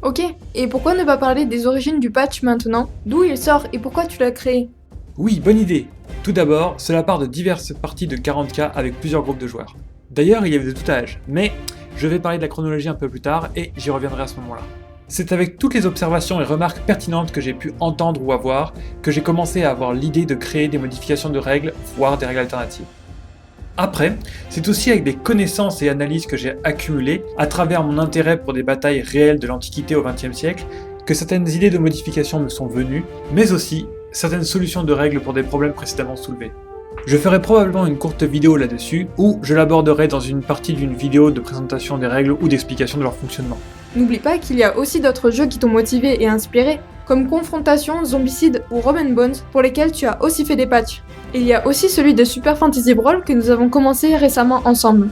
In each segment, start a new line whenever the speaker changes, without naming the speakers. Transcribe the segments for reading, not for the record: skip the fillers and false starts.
Ok, et pourquoi ne pas parler des origines du patch maintenant? D'où il sort et pourquoi tu l'as créé?
Oui, bonne idée. Tout d'abord, cela part de diverses parties de 40K avec plusieurs groupes de joueurs. D'ailleurs, il y avait de tout âge, mais je vais parler de la chronologie un peu plus tard et j'y reviendrai à ce moment-là. C'est avec toutes les observations et remarques pertinentes que j'ai pu entendre ou avoir que j'ai commencé à avoir l'idée de créer des modifications de règles, voire des règles alternatives. Après, c'est aussi avec des connaissances et analyses que j'ai accumulées à travers mon intérêt pour des batailles réelles de l'Antiquité au XXe siècle que certaines idées de modification me sont venues, mais aussi certaines solutions de règles pour des problèmes précédemment soulevés. Je ferai probablement une courte vidéo là-dessus, ou je l'aborderai dans une partie d'une vidéo de présentation des règles ou d'explication de leur fonctionnement.
N'oublie pas qu'il y a aussi d'autres jeux qui t'ont motivé et inspiré, comme Confrontation, Zombicide ou Rob Bones, pour lesquels tu as aussi fait des patchs. Il y a aussi celui de Super Fantasy Brawl que nous avons commencé récemment ensemble.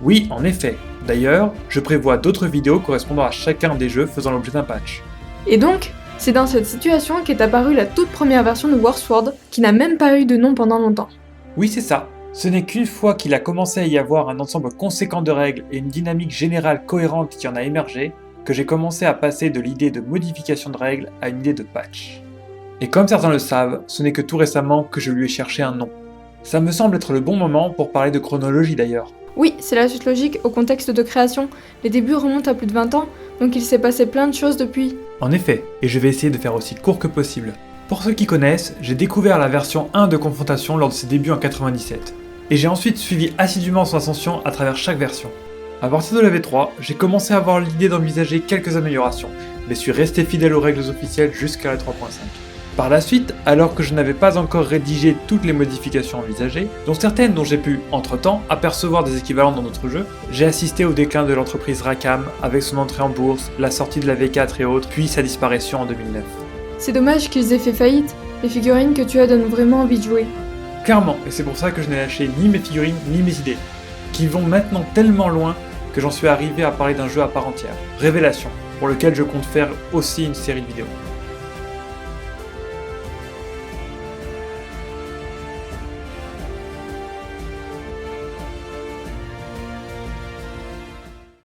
Oui, en effet. D'ailleurs, je prévois d'autres vidéos correspondant à chacun des jeux faisant l'objet d'un patch.
Et donc, c'est dans cette situation qu'est apparue la toute première version de Warsword, qui n'a même pas eu de nom pendant longtemps.
Oui, c'est ça. Ce n'est qu'une fois qu'il a commencé à y avoir un ensemble conséquent de règles et une dynamique générale cohérente qui en a émergé, que j'ai commencé à passer de l'idée de modification de règles à une idée de patch. Et comme certains le savent, ce n'est que tout récemment que je lui ai cherché un nom. Ça me semble être le bon moment pour parler de chronologie d'ailleurs.
Oui, c'est la suite logique au contexte de création. Les débuts remontent à plus de 20 ans, donc il s'est passé plein de choses depuis.
En effet, et je vais essayer de faire aussi court que possible. Pour ceux qui connaissent, j'ai découvert la version 1 de Confrontation lors de ses débuts en 97, et j'ai ensuite suivi assidûment son ascension à travers chaque version. À partir de la V3, j'ai commencé à avoir l'idée d'envisager quelques améliorations, mais suis resté fidèle aux règles officielles jusqu'à la 3.5. Par la suite, alors que je n'avais pas encore rédigé toutes les modifications envisagées, dont certaines dont j'ai pu, entre-temps, apercevoir des équivalents dans d'autres jeux, j'ai assisté au déclin de l'entreprise Rackham avec son entrée en bourse, la sortie de la V4 et autres, puis sa disparition en 2009.
C'est dommage qu'ils aient fait faillite, les figurines que tu as donnent vraiment envie de jouer.
Clairement, et c'est pour ça que je n'ai lâché ni mes figurines ni mes idées, qui vont maintenant tellement loin que j'en suis arrivé à parler d'un jeu à part entière, Révélation, pour lequel je compte faire aussi une série de vidéos.